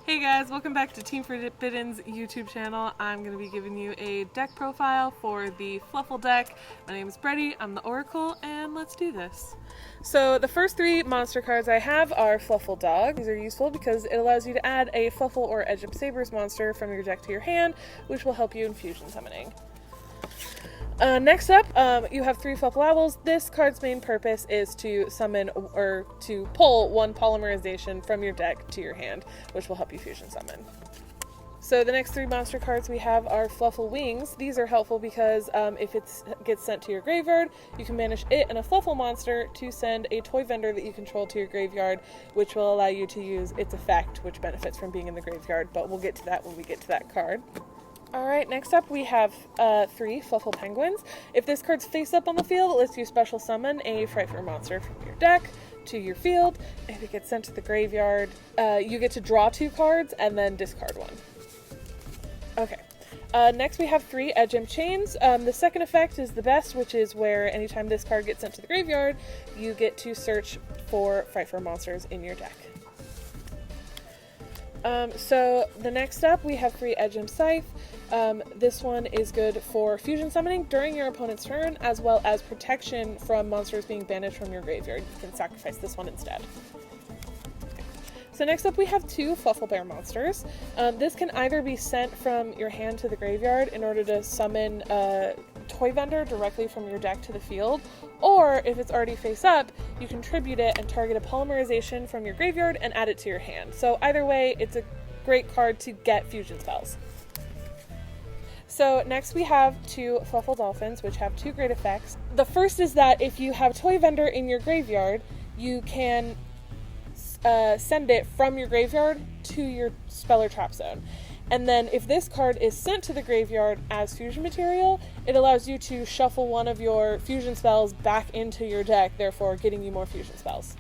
Hey guys, welcome back to Team Forbidden's YouTube channel. I'm going to be giving you a deck profile for the Fluffle deck. My name is Brady, I'm the Oracle, and let's do this. So the first three monster cards I have are Fluffle Dog. These are useful because it allows you to add a Fluffle or Edge of Sabers monster from your deck to your hand, which will help you in fusion summoning. Next up, you have three Fluffle Owls. This card's main purpose is to summon or to pull one polymerization from your deck to your hand, which will help you fusion summon. So the next three monster cards we have are Fluffle Wings. These are helpful because if it gets sent to your graveyard, you can banish it and a Fluffle monster to send a toy vendor that you control to your graveyard, which will allow you to use its effect, which benefits from being in the graveyard, but we'll get to that when we get to that card. Alright, next up we have three Fluffle Penguins. If this card's face up on the field, it lets you special summon a Frightfur monster from your deck to your field. If it gets sent to the graveyard, you get to draw two cards and then discard one. Okay. Next we have three Edge Imp Chains. The second effect is the best, which is where anytime this card gets sent to the graveyard, you get to search for Frightfur monsters in your deck. So the next up we have three Edge Imp Scythe. This one is good for fusion summoning during your opponent's turn, as well as protection from monsters being banished from your graveyard. You can sacrifice this one instead. So next up we have two Fluffle Bear monsters. This can either be sent from your hand to the graveyard in order to summon a toy vendor directly from your deck to the field, or if it's already face up, you can tribute it and target a polymerization from your graveyard and add it to your hand. So either way, it's a great card to get fusion spells. So next we have two Fluffle Dolphins, which have two great effects. The first is that if you have Toy Vendor in your graveyard, you can send it from your graveyard to your spell or trap zone. And then if this card is sent to the graveyard as fusion material, it allows you to shuffle one of your fusion spells back into your deck, therefore getting you more fusion spells.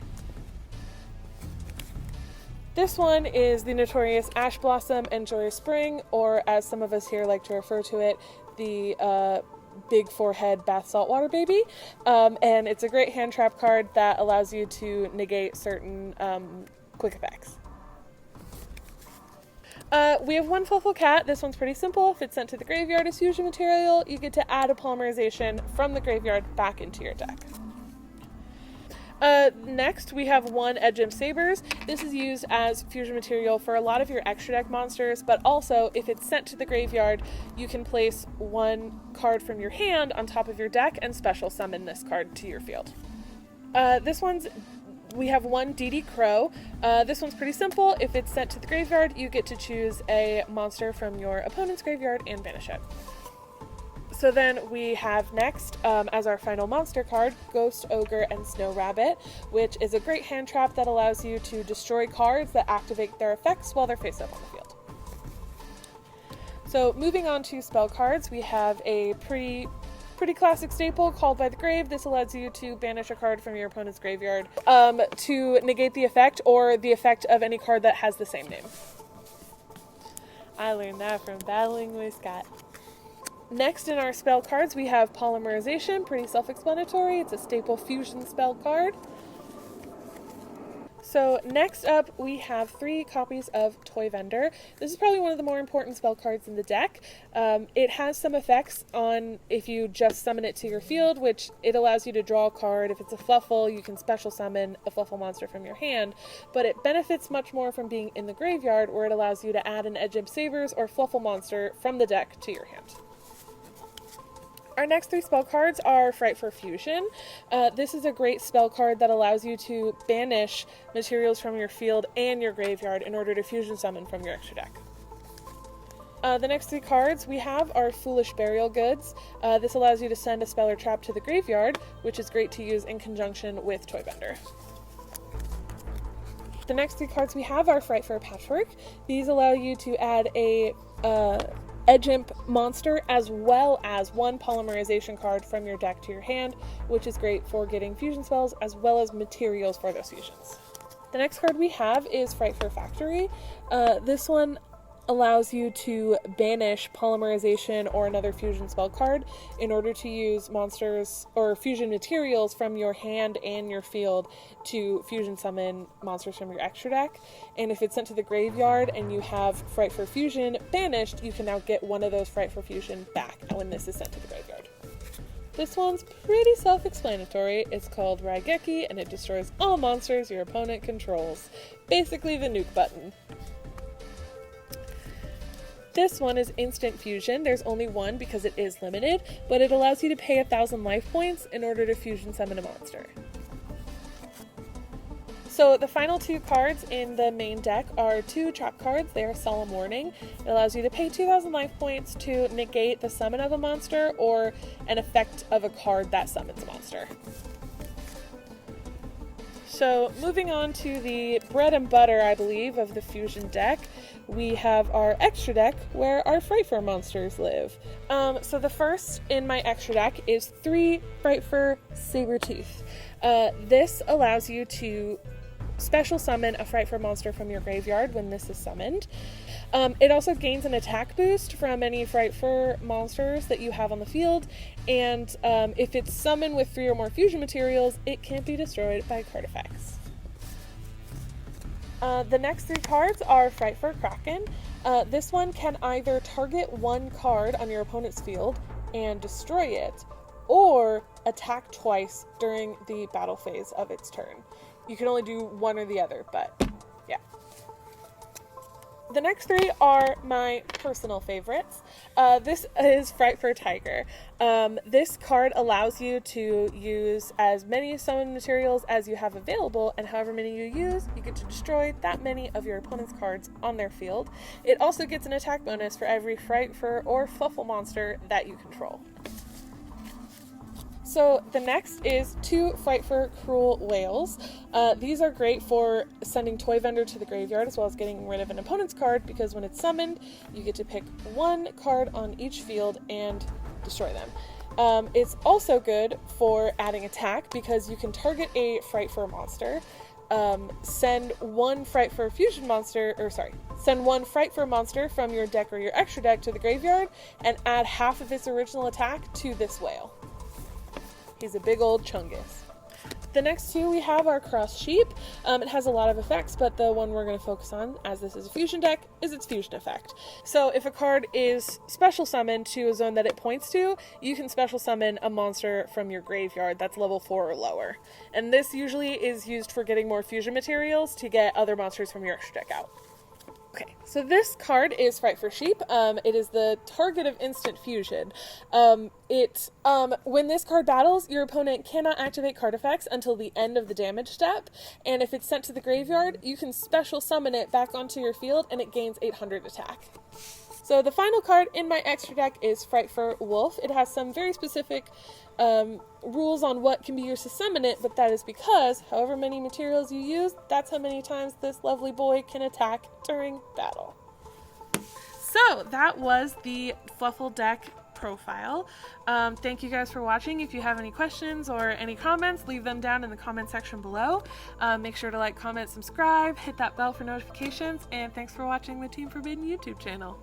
This one is the notorious Ash Blossom and Joyous Spring, or as some of us here like to refer to it, the Big Forehead Bath Saltwater Baby. And it's a great hand trap card that allows you to negate certain quick effects. We have one Fluffle Cat. This one's pretty simple. If it's sent to the graveyard as fusion material, you get to add a polymerization from the graveyard back into your deck. Next, we have one Edge Imp Sabers. This is used as fusion material for a lot of your extra deck monsters, but also if it's sent to the graveyard, you can place one card from your hand on top of your deck and special summon this card to your field. We have one DD Crow. This one's pretty simple. If it's sent to the graveyard, you get to choose a monster from your opponent's graveyard and banish it. So then we have next, as our final monster card, Ghost Ogre and Snow Rabbit, which is a great hand trap that allows you to destroy cards that activate their effects while they're face up on the field. So moving on to spell cards, we have a pretty classic staple, Called by the Grave. This allows you to banish a card from your opponent's graveyard to negate the effect or the effect of any card that has the same name. I learned that from battling with Scott. Next in our spell cards, we have Polymerization, pretty self-explanatory. It's a staple fusion spell card. So next up, we have three copies of Toy Vendor. This is probably one of the more important spell cards in the deck. It has some effects on if you just summon it to your field, which it allows you to draw a card. If it's a Fluffle, you can special summon a Fluffle monster from your hand, but it benefits much more from being in the graveyard, where it allows you to add an Edge Imp Sabers or Fluffle monster from the deck to your hand. Our next three spell cards are Frightfur Fusion. This is a great spell card that allows you to banish materials from your field and your graveyard in order to fusion summon from your extra deck. The next three cards we have are Foolish Burial Goods. This allows you to send a spell or trap to the graveyard, which is great to use in conjunction with Toy Vendor. The next three cards we have are Frightfur Patchwork. These allow you to add a Edge Imp monster as well as one polymerization card from your deck to your hand, which is great for getting fusion spells as well as materials for those fusions. The next card we have is Frightfur Factory. This one allows you to banish polymerization or another fusion spell card in order to use monsters or fusion materials from your hand and your field to fusion summon monsters from your extra deck. And if it's sent to the graveyard and you have Frightfur Fusion banished, you can now get one of those Frightfur Fusion back when this is sent to the graveyard. This one's pretty self-explanatory. It's called Raigeki, and it destroys all monsters your opponent controls. Basically the nuke button. This one is Instant Fusion. There's only one because it is limited, but it allows you to pay 1,000 life points in order to fusion summon a monster. So the final two cards in the main deck are two trap cards. They are Solemn Warning. It allows you to pay 2,000 life points to negate the summon of a monster or an effect of a card that summons a monster. So moving on to the bread and butter, I believe, of the Fusion deck, we have our extra deck where our Frightfur monsters live. So the first in my extra deck is 3 Frightfur Sabertooth. This allows you to special summon a Frightfur monster from your graveyard when this is summoned. It also gains an attack boost from any Frightfur monsters that you have on the field, and if it's summoned with 3 or more fusion materials, it can't be destroyed by card effects. The next 3 cards are Frightfur Kraken. This one can either target one card on your opponent's field and destroy it, or attack twice during the battle phase of its turn. You can only do one or the other, but yeah. The next 3 are my personal favorites. This is Frightfur Tiger. This card allows you to use as many summon materials as you have available, and however many you use, you get to destroy that many of your opponent's cards on their field. It also gets an attack bonus for every Frightfur or Fluffle monster that you control. So the next is 2 Frightfur Cruel Whales. These are great for sending Toy Vendor to the graveyard as well as getting rid of an opponent's card, because when it's summoned, you get to pick one card on each field and destroy them. It's also good for adding attack because you can target a Frightfur monster, send one Frightfur monster from your deck or your extra deck to the graveyard, and add half of its original attack to this whale. He's a big old chungus. The next 2 we have are Cross Sheep. It has a lot of effects, but the one we're going to focus on, as this is a fusion deck, is its fusion effect. So if a card is special summoned to a zone that it points to, you can special summon a monster from your graveyard that's level 4 or lower. And this usually is used for getting more fusion materials to get other monsters from your extra deck out. Okay, so this card is Frightfur Sheep. It is the target of instant fusion. When this card battles, your opponent cannot activate card effects until the end of the damage step, and if it's sent to the graveyard, you can special summon it back onto your field and it gains 800 attack. So the final card in my extra deck is Frightfur Wolf. It has some very specific rules on what can be used to summon it, but that is because however many materials you use, that's how many times this lovely boy can attack during battle. So that was the Fluffle deck profile. Thank you guys for watching. If you have any questions or any comments, leave them down in the comment section below. Make sure to like, comment, subscribe, hit that bell for notifications, and thanks for watching the Team Forbidden YouTube channel.